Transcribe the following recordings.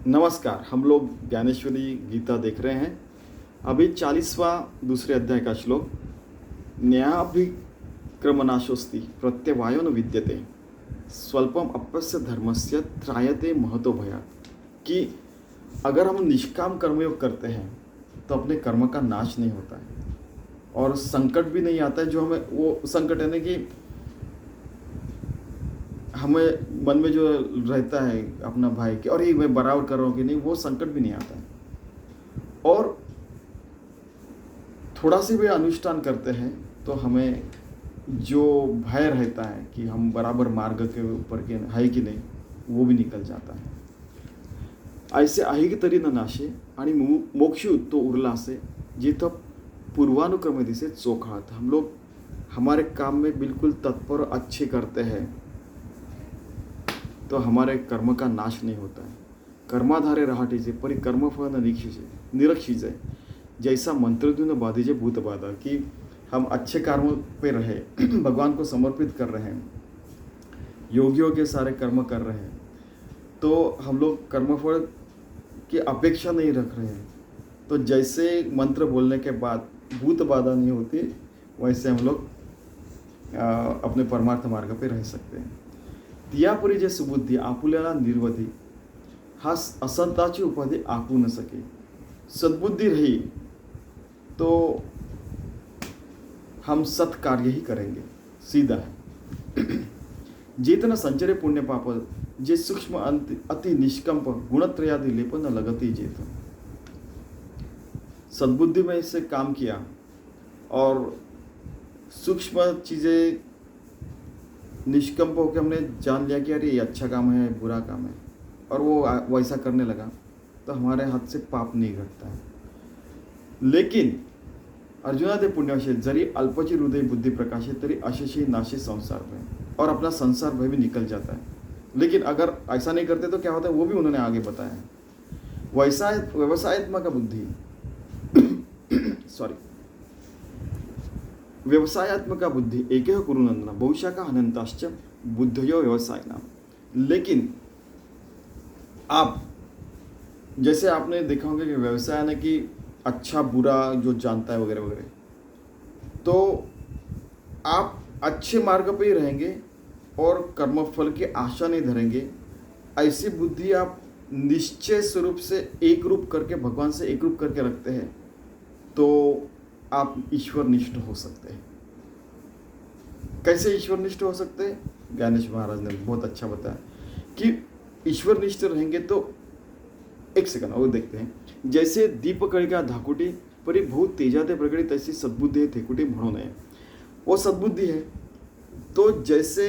नमस्कार। हम लोग ज्ञानेश्वरी गीता देख रहे हैं। अभी 40वां दूसरे अध्याय का श्लोक, न्यायाभिक्रमनाशोस्ति प्रत्यवायो न विद्यते स्वल्पम अप्यस्य धर्मस्य त्रायते महतो भयात्। कि अगर हम निष्काम कर्मयोग करते हैं तो अपने कर्म का नाश नहीं होता है और संकट भी नहीं आता है। जो हमें वो संकट है ना कि हमें मन में जो रहता है अपना भाई कि अरे मैं बराबर कर रहा हूँ कि नहीं, वो संकट भी नहीं आता है। और थोड़ा सी भी अनुष्ठान करते हैं तो हमें जो भय रहता है कि हम बराबर मार्ग के ऊपर के है कि नहीं, वो भी निकल जाता है। ऐसे आहे की तरी न नाशे आणि मोक्ष तो उरला से जिथं पूर्वानुक्रम दिसे चोखात। हम लोग हमारे काम में बिल्कुल तत्पर और अच्छे करते हैं तो हमारे कर्म का नाश नहीं होता है। कर्माधारे रहाटीचे परी कर्मफळ न निरक्षीचे जैसा मंत्रद्युन बाधीजे भूत बाधा। कि हम अच्छे कर्म पे रहे, भगवान को समर्पित कर रहे हैं, योगियों के सारे कर्म कर रहे हैं, तो हम लोग कर्मफल की अपेक्षा नहीं रख रहे हैं। तो जैसे मंत्र बोलने के बाद भूत बाधा नहीं होती, वैसे हम लोग अपने परमार्थ मार्ग पे रह सकते हैं। तियापुरी जे सुबुद्धी आपुल्याला निर्वधी हा असंताची उपाधी आकू न सके। सद्बुद्धि रही तो हम सत्कार्य ही करेंगे, सीधा है। जेतना संचरे पुण्य पाप जे सूक्ष्म अति निष्कंप गुणत्रयादि लेपन लगती जेत। सद्बुद्धि में इससे काम किया और सूक्ष्म चीज़ें निष्कंप होकर हमने जान लिया कि अरे ये अच्छा काम है, बुरा काम है, और वो वैसा करने लगा, तो हमारे हाथ से पाप नहीं घटता है। लेकिन अर्जुना ते पुण्यवशे जरी अल्पची हृदय बुद्धि प्रकाशे तरी अशेषी नाशे संसार भय, और अपना संसार भय भी निकल जाता है। लेकिन अगर ऐसा नहीं करते तो क्या होता है, वो भी उन्होंने आगे बताया है। व्यवसायत्मक बुद्धि सॉरी व्यवसायत्मक बुद्धि एक कुरुनंदना बहुशा का अनंताश्च बुद्धयो व्यवसाय नाम। लेकिन आप जैसे आपने देखा होगा कि व्यवसाय ना कि अच्छा बुरा जो जानता है वगैरह वगैरह, तो आप अच्छे मार्ग पे ही रहेंगे और कर्मफल की आशा नहीं धरेंगे। ऐसी बुद्धि आप निश्चय स्वरूप से एक रूप करके भगवान से एक रूप करके रखते हैं तो आप ईश्वर निष्ठ हो सकते हैं। कैसे ईश्वर निष्ठ हो सकते हैं? ज्ञानेश महाराज ने बहुत अच्छा बताया कि ईश्वर निष्ठ रहेंगे तो एक सेकंड और देखते हैं। जैसे दीपकळिका धाकुटी परी बहुत तेजाते प्रगटी तैसी सद्बुद्धी है थेकुटी म्हणून है। वो सद्बुद्धि है तो जैसे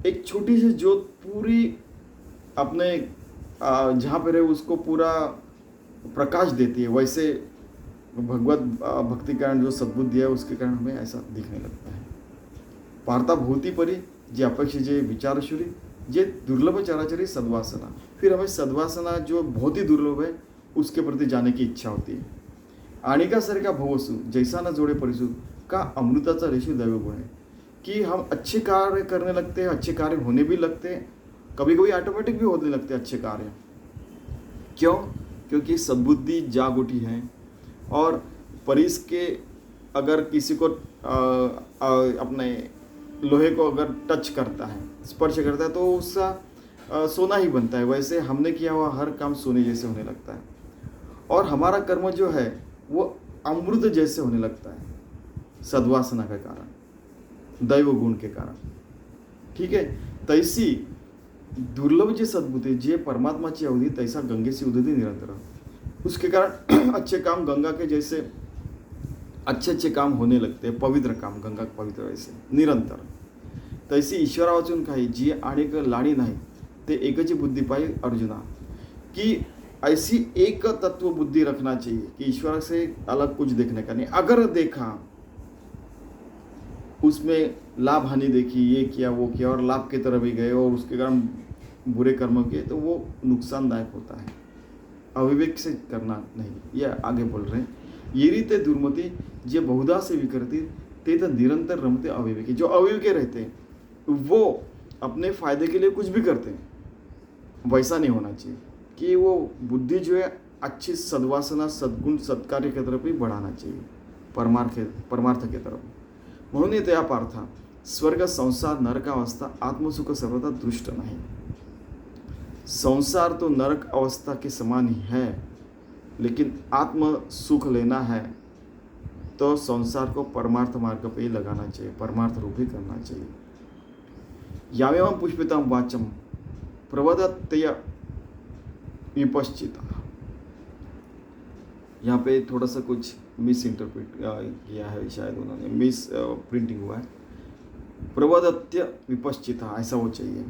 एक छोटी सी ज्योत पूरी अपने जहाँ पे रहे उसको पूरा प्रकाश देती है, वैसे भगवत भक्ति के कारण जो सद्बुद्धि है उसके कारण हमें ऐसा दिखने लगता है। पार्था भूति परी जे अपेक्षे जे विचारशूरी जे दुर्लभ चराचरी सद्वासना। फिर हमें सद्वासना जो बहुत ही दुर्लभ है उसके प्रति जाने की इच्छा होती है। आणिका सारखा भवसु जैसा न जोड़े परिसु का अमृताचा रेशु दैव गुण है। कि हम अच्छे कार्य करने लगते हैं, अच्छे कार्य होने भी लगते हैं, कभी कभी ऑटोमेटिक भी होने लगते हैं अच्छे कार्य। क्यों? क्योंकि सद्बुद्धि जाग उठी है। और परिस के अगर किसी को अपने लोहे को अगर टच करता है, स्पर्श करता है, तो उसका सोना ही बनता है। वैसे हमने किया हुआ हर काम सोने जैसे होने लगता है और हमारा कर्म जो है वो अमृत जैसे होने लगता है, सद्वासना के कारण, दैव गुण के कारण। ठीक है, तैसी दुर्लभ जे सद्बुद्धी जे परमात्माची अवधि तैसा गंगेसी उदधी निरंतर। उसके कारण अच्छे काम गंगा के जैसे अच्छे अच्छे काम होने लगते हैं, पवित्र काम गंगा पवित्र वैसे निरंतर। तैसी ईश्वरा वाचून काही जी अनेक लाणी नाही ते एकची बुद्धि पाई अर्जुना। कि ऐसी एक तत्व बुद्धि रखना चाहिए कि ईश्वर से अलग कुछ देखने का नहीं। अगर देखा उसमें लाभ हानि देखी, ये किया वो किया और लाभ की तरफ भी गए और उसके कारण बुरे कर्म किए, तो वो नुकसानदायक होता है। अविवेक से करना नहीं, ये आगे बोल रहे हैं। ये रीते दुर्मति जे बहुधा से विकरती ते तो निरंतर रमते अविवेकी। जो अविवेकी रहते हैं वो अपने फायदे के लिए कुछ भी करते हैं, वैसा नहीं होना चाहिए। कि वो बुद्धि जो है अच्छी सद्वासना, सद्गुण, सत्कार्य की तरफ ही बढ़ाना चाहिए, परमार्थ की तरफ. म्हणून येथे या पार्था स्वर्ग, संसार, नरकावस्था, आत्मसुख सर्वथा दृष्ट नहीं. संसार तो नरक अवस्था के समान ही है, लेकिन आत्म सुख लेना है तो संसार को परमार्थ मार्ग पे ही लगाना चाहिए, परमार्थ रूप ही करना चाहिए. यामेवं पुष्पितं वाचम प्रवदत्यय विपश्चिता. यहाँ पे थोड़ा सा कुछ मिस इंटरप्रेट किया है शायद उन्होंने, मिस प्रिंटिंग हुआ है. प्रवदत्य विपश्चिता ऐसा वो चाहिए.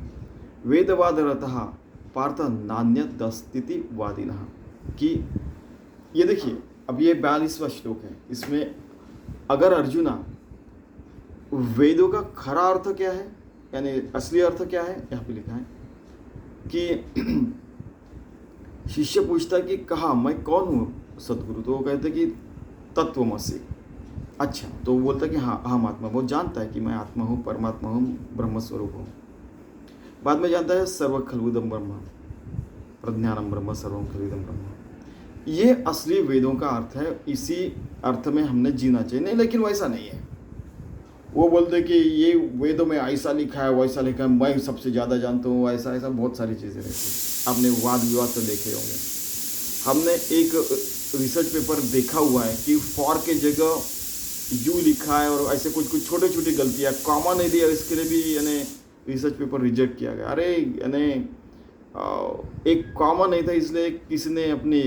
वेदवादरतः पार्थ नान्यदस्तिति वादिनः. कि ये देखिए, अब ये 42वां श्लोक है. इसमें अगर अर्जुना वेदों का खरा अर्थ क्या है, यानी असली अर्थ क्या है, यहाँ पे लिखा है कि शिष्य पूछता कि कहा मैं कौन हूँ सदगुरु, तो वो कहते कि तत्वमसि. अच्छा, तो वो बोलता कि हाँ अहम आत्मा. वो जानता है कि मैं आत्मा हूँ, परमात्मा हूँ, ब्रह्मस्वरूप हूँ. बाद में जानता है सर्व खलुदम ब्रह्म, प्रज्ञानम ब्रह्म, सर्वम खलुदम ब्रह्म. ये असली वेदों का अर्थ है. इसी अर्थ में हमने जीना चाहिए. नहीं, लेकिन वैसा नहीं है. वो बोलते कि ये वेदों में ऐसा लिखा है, वैसा लिखा है, मैं सबसे ज़्यादा जानता हूँ, ऐसा ऐसा बहुत सारी चीज़ें रहती हैं. आपने वाद विवाद तो देखे होंगे. हमने एक रिसर्च पेपर देखा हुआ है कि फॉर के जगह यू लिखा है और ऐसे कुछ कुछ छोटे छोटी गलतियाँ, कॉमा नहीं दिया, इसके लिए भी यानी रिसर्च पेपर रिजेक्ट किया गया. अरे यानी एक कॉमा नहीं था, इसलिए किसी ने अपनी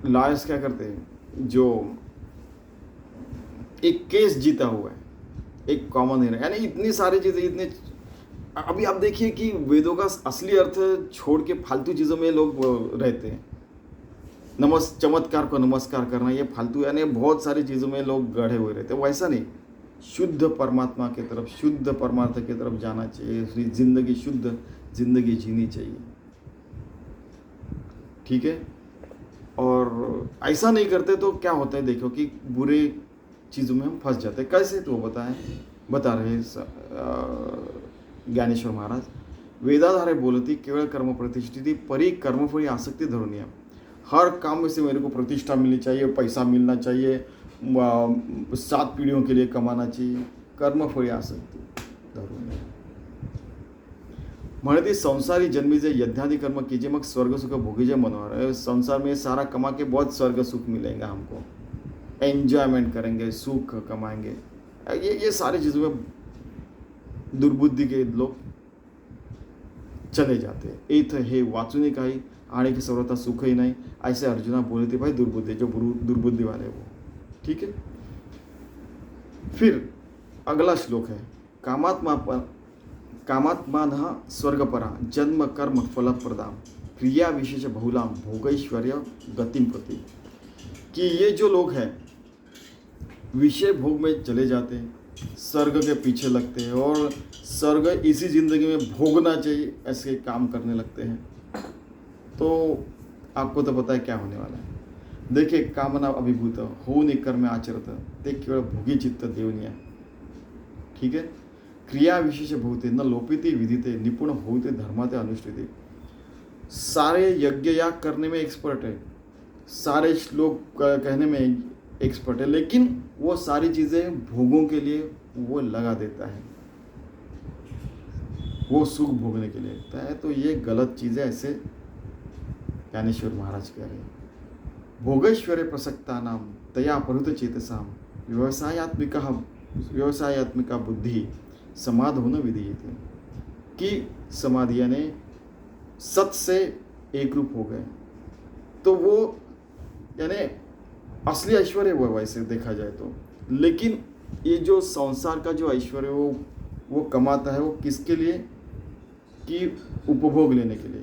लॉयर्स क्या करते हैं, जो एक केस जीता हुआ है, एक कॉमन है. यानी इतनी सारी चीज़ें, इतने. अभी आप देखिए कि वेदों का असली अर्थ छोड़ के फालतू चीज़ों में लोग रहते हैं. चमत्कार को नमस्कार करना, ये फालतू, यानी बहुत सारी चीज़ों में लोग गढ़े हुए रहते हैं. वैसा नहीं, शुद्ध परमात्मा की तरफ, शुद्ध परमार्थ की तरफ जाना चाहिए. जिंदगी शुद्ध जिंदगी जीनी चाहिए. ठीक है. और ऐसा नहीं करते तो क्या होता है, देखो कि बुरे चीज़ों में हम फंस जाते हैं. कैसे, तो बता रहे ज्ञानेश्वर महाराज. वेदाधारे बोलती केवल कर्म प्रतिष्ठिति परी कर्मफली आसक्ति धरुनिया. हर काम में से मेरे को प्रतिष्ठा मिलनी चाहिए, पैसा मिलना चाहिए, 7 पीढ़ियों के लिए कमाना चाहिए, कर्मफली आसक्ति धरुनिया. म्हणते संसारी जन्मी जे यज्ञादि कर्म कीजिए, मग स्वर्ग सुख भोगीजे मनोहर. संसार में सारा कमा के बहुत स्वर्ग सुख मिलेगा हमको, एंजॉयमेंट करेंगे, सुख कमाएंगे. ये सारी चीज़ों में दुर्बुद्धि के लोग चले जाते हैं. एथ हे वाचुनी काही आने की सर्वथा सुख ही नहीं, ऐसे अर्जुना बोले थे. भाई दुर्बुद्धि, जो दुर्बुद्धि वाले वो. ठीक है. फिर अगला श्लोक है कामात्मानः स्वर्गपरा जन्म कर्म फलप्रदाम क्रिया विशेष बहुलाम भोगैश्वर्य गतिम प्रति. कि ये जो लोग हैं विषय भोग में चले जाते हैं, स्वर्ग के पीछे लगते हैं और स्वर्ग इसी ज़िंदगी में भोगना चाहिए ऐसे काम करने लगते हैं. तो आपको तो पता है क्या होने वाला है. देखिए, कामना अभिभूत हो कर्म आचरत ते केवळ भोगी चित्त देवनिया. ठीक है. क्रिया विशेष भूते न लोपिते विधिते निपुण होते धर्माते अनुष्ठिते. सारे यज्ञ याग करने में एक्सपर्ट है, सारे श्लोक कहने में एक्सपर्ट है, लेकिन वो सारी चीज़ें भोगों के लिए वो लगा देता है, वो सुख भोगने के लिए लगता है. तो ये गलत चीज़ है, ऐसे ज्ञानेश्वर महाराज कह रहे हैं. भोगैश्वर्य प्रसक्ता नाम तया परुत चेतसाम व्यवसायात्मिका बुद्धि समाधि होना विधीयते. कि समाधि यानी सत से एक रूप हो गए, तो वो यानी असली ऐश्वर्य हुआ वैसे देखा जाए तो. लेकिन ये जो संसार का जो ऐश्वर्य वो कमाता है, वो किसके लिए, कि उपभोग लेने के लिए.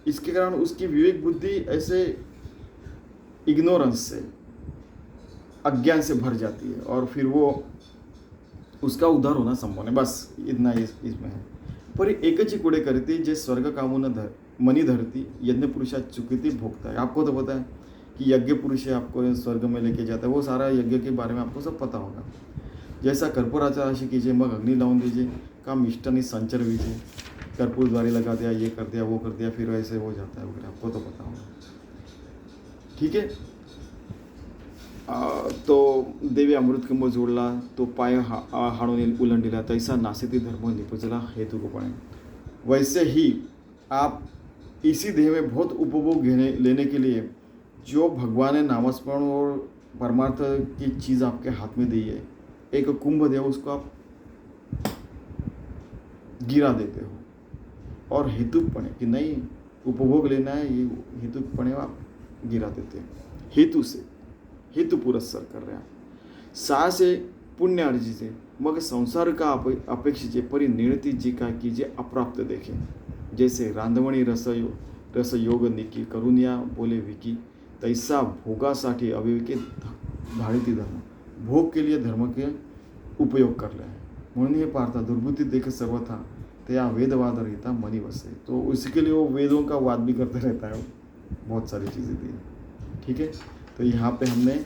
इसके कारण उसकी विवेक बुद्धि ऐसे इग्नोरेंस से, अज्ञान से भर जाती है और फिर वो उसका उद्धार होना संभव है. बस इतना इसमें है. पर एकची कुडे करती जे स्वर्ग कामून मनी धरती यज्ञ पुरुषा चुकीती भोगता है. आपको तो पता है कि यज्ञ पुरुष आपको स्वर्ग में लेके जाता है, वो सारा यज्ञ के बारे में आपको सब पता होगा. जैसा कर्पूराचा राशि कीजिए, मग अग्नि लावून दीजिए, का मिष्टानी संचर वीजिए. कर्पूर द्वारी लगा दिया, ये कर दिया, वो कर दिया, फिर ऐसे हो जाता है वगैरह, आपको तो पता होगा। ठीक है। तो देवी अमृतकुंभ जोडला, तो पाय हाणून उलंडीला, तैसा नासेती धर्म निपजला हेतुकपणे। वैसे ही आप इसी देह में बहुत उपभोग लेने के लिए जो भगवान ने नामस्मरण और परमार्थ की चीज़ आपके हाथ में दी है, एक कुंभ देव, उसको आप गिरा देते हो और हेतुकपणे कि नहीं उपभोग लेना है, ये हेतुकपणे आप गिरा देते हैं। हेतु से, हेतु पुरस्कार कर रहे हैं। साहसे पुण्य अर्जिते, मग संसार का अपेक्षित परिनिरती जी काय की जे अप्राप्त देखे, जैसे रांधवणी रसयोग निकी करुनिया बोले विकी, तैसा भोगासाठी अविवेकी धाडिती धर्म, भोग के लिए धर्म के उपयोग कर रहे हैं। म्हणून हे पार्था दुर्बुद्धि देख सर्वथा त्या वेदवाद रहता मनी वसे, तो उसके लिए वो वेदों का वाद भी करते रहता है, बहुत सारी चीज़ें दी। ठीक है। तो यहाँ पे हमने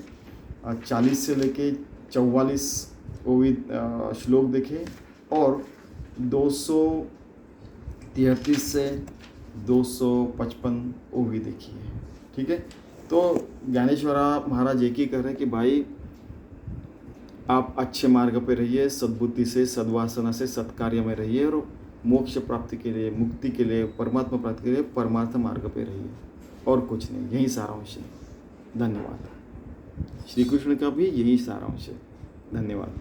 40 से लेके 44 श्लोक देखे और 233 से 255 ओवी देखी है। ठीक है। तो ज्ञानेश्वरा महाराज एक ही कह रहे हैं कि भाई आप अच्छे मार्ग पे रहिए, सद्बुद्धि से, सद्वासना से, सत्कार्य में रहिए और मोक्ष प्राप्ति के लिए, मुक्ति के लिए, परमात्मा प्राप्ति के लिए परमार्थ मार्ग पे रहिए, और कुछ नहीं। यही सारांश है। धन्यवाद। श्री कृष्ण का भी यही सारांश है। धन्यवाद।